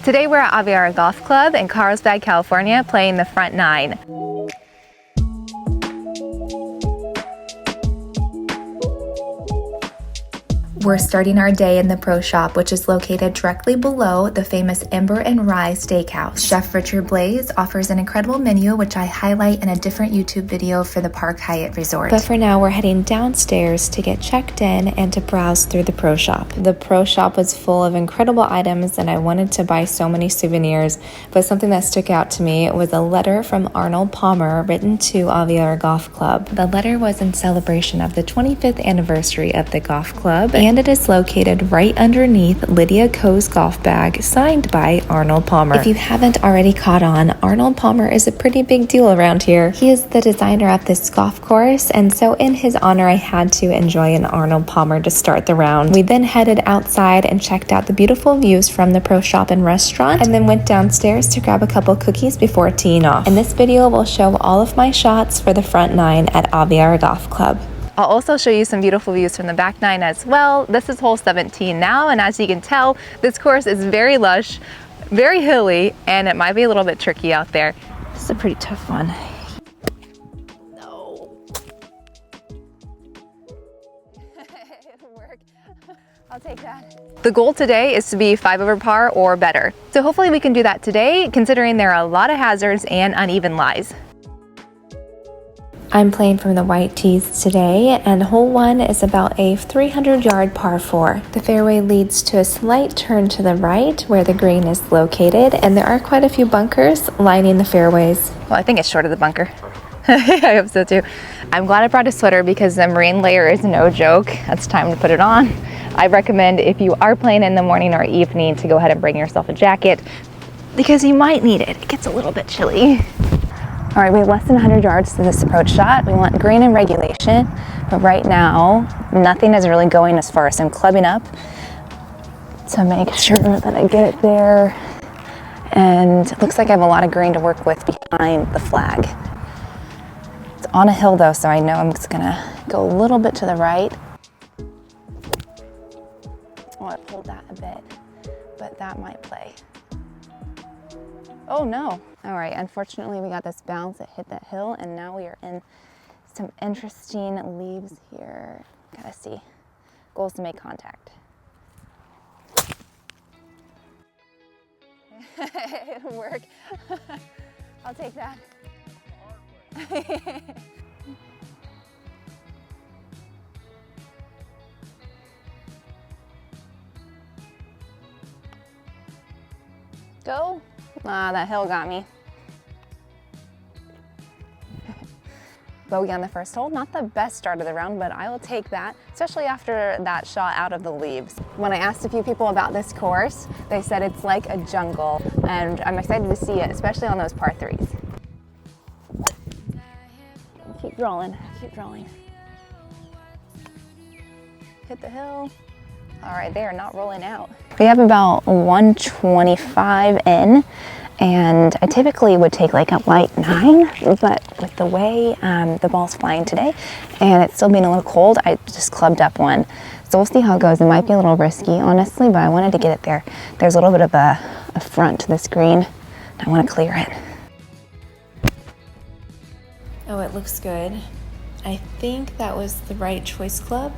Today we're at Aviara Golf Club in Carlsbad, California, playing the front nine. We're starting our day in the Pro Shop, which is located directly below the famous Ember and Rye Steakhouse. Chef Richard Blaze offers an incredible menu, which I highlight in a different YouTube video for the Park Hyatt Resort. But for now, we're heading downstairs to get checked in and to browse through the Pro Shop. The Pro Shop was full of incredible items, and I wanted to buy so many souvenirs, but something that stuck out to me was a letter from Arnold Palmer written to Aviara Golf Club. The letter was in celebration of the 25th anniversary of the golf club, and it is located right underneath Lydia Ko's golf bag, signed by Arnold Palmer. If you haven't already caught on, Arnold Palmer is a pretty big deal around here. He is the designer of this golf course, and so in his honor, I had to enjoy an Arnold Palmer to start the round. We then headed outside and checked out the beautiful views from the Pro Shop and restaurant, and then went downstairs to grab a couple cookies before teeing off. In this video, we'll show all of my shots for the front nine at Aviara Golf Club. I'll also show you some beautiful views from the back nine as well. This is hole 17 now, and as you can tell, this course is very lush, very hilly, and it might be a little bit tricky out there. This is a pretty tough one. No. It'll work. I'll take that. The goal today is to be 5 over par or better. So hopefully we can do that today, considering there are a lot of hazards and uneven lies. I'm playing from the white tees today, and hole 1 is about a 300-yard par 4. The fairway leads to a slight turn to the right where the green is located, and there are quite a few bunkers lining the fairways. Well, I think it's short of the bunker. I hope so too. I'm glad I brought a sweater because the marine layer is no joke. It's time to put it on. I recommend if you are playing in the morning or evening to go ahead and bring yourself a jacket because you might need it. It gets a little bit chilly. All right, we have less than 100 yards to this approach shot. We want green in regulation, but right now, nothing is really going as far as I'm clubbing up to make sure that I get it there. And it looks like I have a lot of green to work with behind the flag. It's on a hill though, so I know I'm just gonna go a little bit to the right. I want to hold that a bit, but that might play. Oh no. All right, unfortunately we got this bounce that hit that hill, and now we are in some interesting leaves here. Gotta see. Goal is to make contact. It'll work. I'll take that. Go. Ah, that hill got me. Bogey on the first hole. Not the best start of the round, but I will take that, especially after that shot out of the leaves. When I asked a few people about this course, they said it's like a jungle, and I'm excited to see it, especially on those par 3s. Keep drawing, keep drawing. Hit the hill. All right, they are not rolling out. We have about 125 in, and I typically would take like a light 9, but with the way the ball's flying today and it's still being a little cold, I just clubbed up one. So we'll see how it goes. It might be a little risky, honestly, but I wanted to get it there. There's a little bit of a front to this green. I want to clear it. Oh, it looks good. I think that was the right choice club.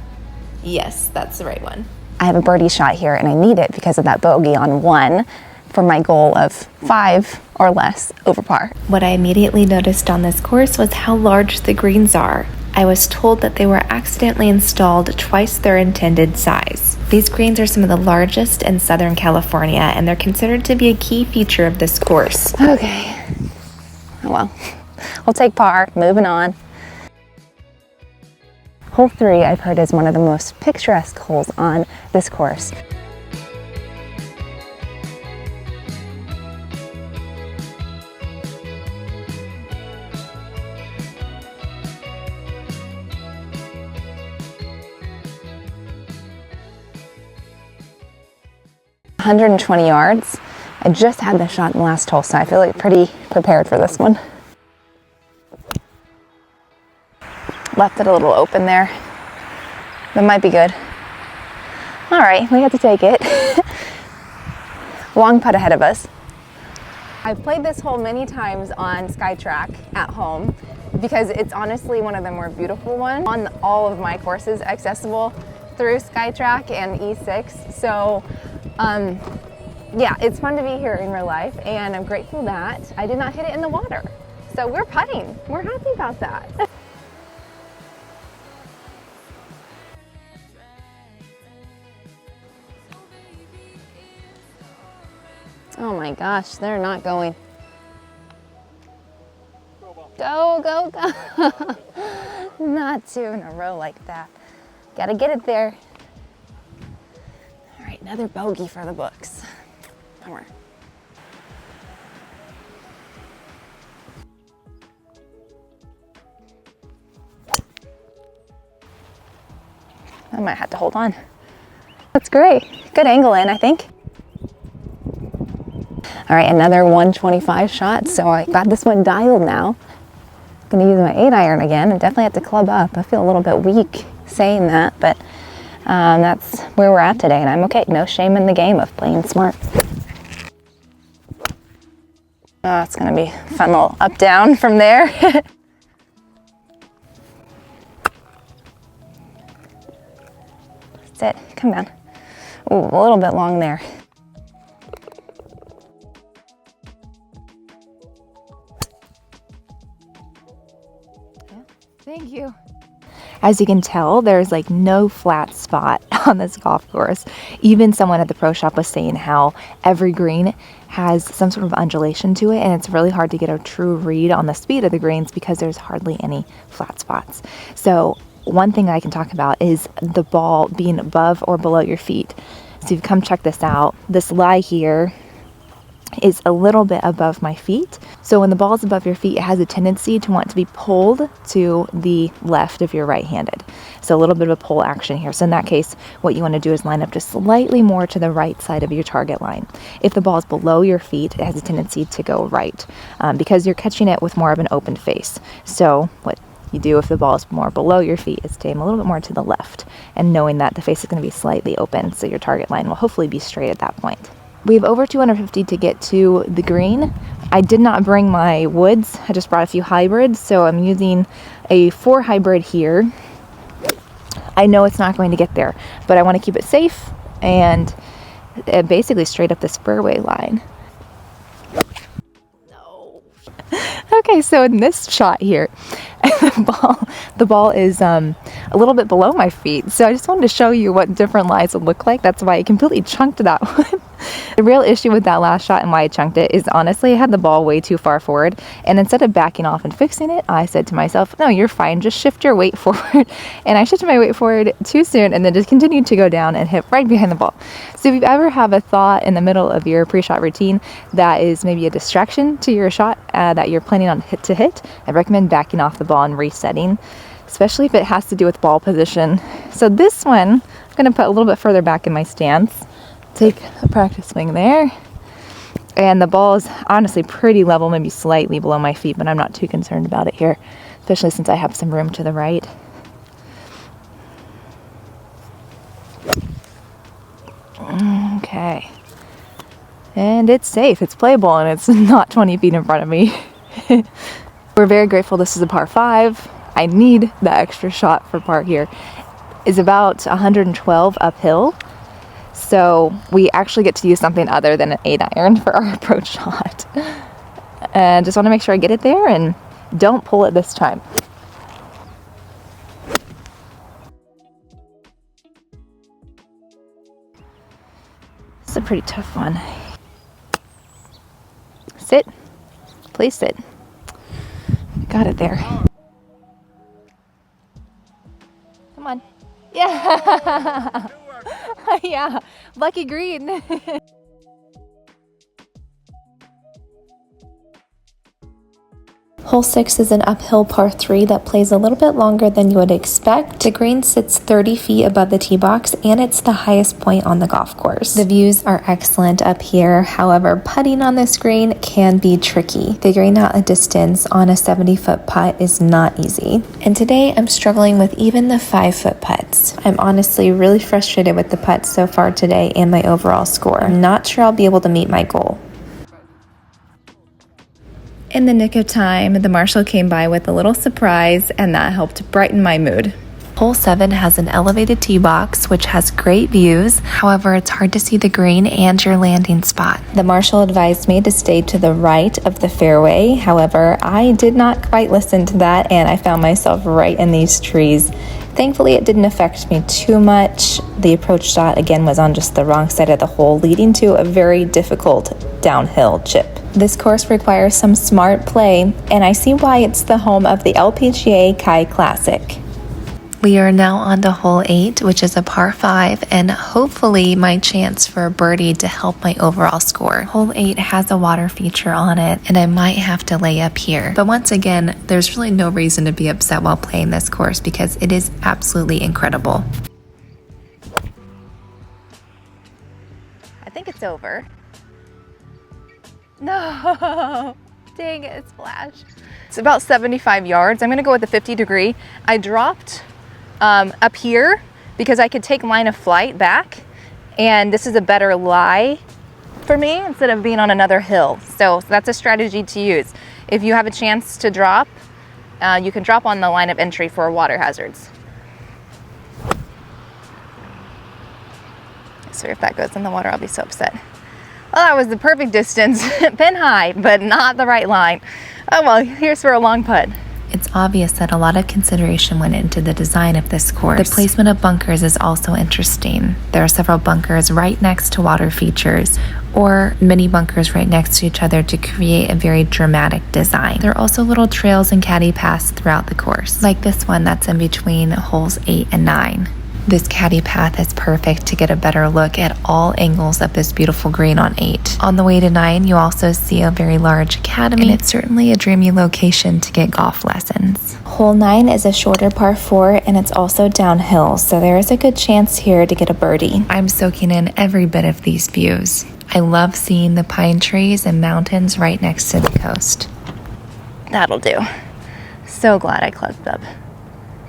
Yes, that's the right one. I have a birdie shot here, and I need it because of that bogey on 1 for my goal of 5 or less over par. What I immediately noticed on this course was how large the greens are. I was told that they were accidentally installed twice their intended size. These greens are some of the largest in Southern California, and they're considered to be a key feature of this course. Okay. Oh well. We'll take par, moving on. Hole 3, I've heard, is one of the most picturesque holes on this course. $120 yards. I just had the shot in the last hole, so I feel like pretty prepared for this one. Left it a little open there. That might be good. All right, we have to take it. long putt ahead of us. I've played this hole many times on SkyTrack at home because it's honestly one of the more beautiful ones on all of my courses accessible through SkyTrack and E6. So yeah, it's fun to be here in real life, and I'm grateful that I did not hit it in the water. So we're putting. We're happy about that. Oh my gosh, they're not going. Go, go, go. Not two in a row like that. Gotta get it there. All right, another bogey for the books. Bummer. I might have to hold on. That's great. Good angle in, I think. All right, another 125 shot. So I got this one dialed now. I'm gonna use my 8-iron again and definitely have to club up. I feel a little bit weak saying that, but that's where we're at today, and I'm okay. No shame in the game of playing smart. Oh, it's gonna be a fun little up down from there. That's it, come down. Ooh, a little bit long there. Thank you. As you can tell, there's like no flat spot on this golf course. Even someone at the pro shop was saying how every green has some sort of undulation to it, and it's really hard to get a true read on the speed of the greens because there's hardly any flat spots. So one thing I can talk about is the ball being above or below your feet. So you've come check this out. This lie here is a little bit above my feet. So when the ball is above your feet, it has a tendency to want to be pulled to the left if you're right-handed. So a little bit of a pull action here. So in that case, what you want to do is line up just slightly more to the right side of your target line. If the ball is below your feet, it has a tendency to go right because you're catching it with more of an open face. So what you do if the ball is more below your feet is to aim a little bit more to the left, and knowing that the face is going to be slightly open, so your target line will hopefully be straight at that point. We have over 250 to get to the green. I did not bring my woods. I just brought a few hybrids, so I'm using a 4 hybrid here. I know it's not going to get there, but I want to keep it safe and basically straight up the spurway line. No. Okay, so in this shot here, the ball is a little bit below my feet, so I just wanted to show you what different lies would look like. That's why I completely chunked that one. The real issue with that last shot and why I chunked it is honestly I had the ball way too far forward, and instead of backing off and fixing it, I said to myself, no, you're fine, just shift your weight forward. And I shifted my weight forward too soon and then just continued to go down and hit right behind the ball. So if you ever have a thought in the middle of your pre-shot routine that is maybe a distraction to your shot that you're planning on to hit, I recommend backing off the ball and resetting, especially if it has to do with ball position. So this one, I'm going to put a little bit further back in my stance. Take a practice swing there, and the ball is honestly pretty level, maybe slightly below my feet, but I'm not too concerned about it here, especially since I have some room to the right. Okay, and it's safe, it's playable, and it's not 20 feet in front of me. We're very grateful this is a par 5. I need the extra shot for par here. It's about 112 uphill. So we actually get to use something other than an 8-iron for our approach shot. And just want to make sure I get it there and don't pull it this time. It's a pretty tough one. Sit. Please sit. Got it there. Come on. Yeah. Yeah, lucky green. Hole 6 is an uphill par 3 that plays a little bit longer than you would expect. The green sits 30 feet above the tee box and it's the highest point on the golf course. The views are excellent up here, however putting on this green can be tricky. Figuring out a distance on a 70-foot putt is not easy. And today I'm struggling with even the 5-foot putts. I'm honestly really frustrated with the putts so far today and my overall score. I'm not sure I'll be able to meet my goal. In the nick of time, the marshal came by with a little surprise, and that helped brighten my mood. Hole 7 has an elevated tee box, which has great views. However, it's hard to see the green and your landing spot. The marshal advised me to stay to the right of the fairway. However, I did not quite listen to that, and I found myself right in these trees. Thankfully, it didn't affect me too much. The approach shot, again, was on just the wrong side of the hole, leading to a very difficult downhill chip. This course requires some smart play, and I see why it's the home of the LPGA Kai Classic. We are now on to hole 8, which is a par 5, and hopefully my chance for a birdie to help my overall score. Hole 8 has a water feature on it, and I might have to lay up here. But once again, there's really no reason to be upset while playing this course because it is absolutely incredible. I think it's over. No, dang it, it splashed. It's about 75 yards. I'm gonna go with the 50 degree. I dropped up here because I could take line of flight back, and this is a better lie for me instead of being on another hill. So that's a strategy to use. If you have a chance to drop, you can drop on the line of entry for water hazards. So if that goes in the water, I'll be so upset. Well, that was the perfect distance, pin high, but not the right line. Oh well, here's for a long putt. It's obvious that a lot of consideration went into the design of this course. The placement of bunkers is also interesting. There are several bunkers right next to water features, or many bunkers right next to each other to create a very dramatic design. There are also little trails and caddy paths throughout the course, like this one that's in between holes 8 and 9. This caddy path is perfect to get a better look at all angles of this beautiful green on 8. On the way to 9, you also see a very large academy, and it's certainly a dreamy location to get golf lessons. Hole 9 is a shorter par 4, and it's also downhill, so there is a good chance here to get a birdie. I'm soaking in every bit of these views. I love seeing the pine trees and mountains right next to the coast. That'll do. So glad I clubbed up.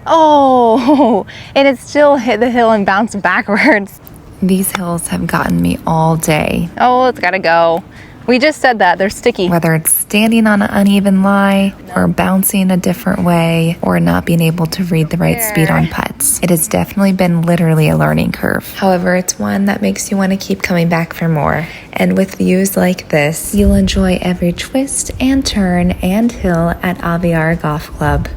Oh, and it still hit the hill and bounced backwards. These hills have gotten me all day. Oh, it's gotta go. We just said that, they're sticky. Whether it's standing on an uneven lie, or bouncing a different way, or not being able to read the right speed on putts. It has definitely been literally a learning curve. However, it's one that makes you want to keep coming back for more. And with views like this, you'll enjoy every twist and turn and hill at Aviara Golf Club.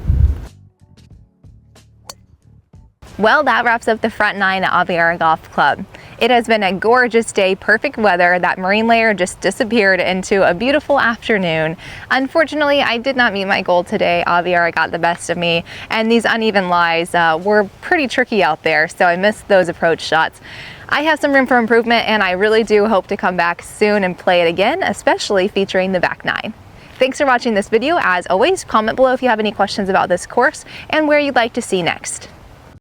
Well, that wraps up the front 9 at Aviara Golf Club. It has been a gorgeous day, perfect weather. That marine layer just disappeared into a beautiful afternoon. Unfortunately, I did not meet my goal today. Aviara got the best of me, and these uneven lies were pretty tricky out there, so I missed those approach shots. I have some room for improvement, and I really do hope to come back soon and play it again, especially featuring the back 9. Thanks for watching this video. As always, comment below if you have any questions about this course and where you'd like to see next.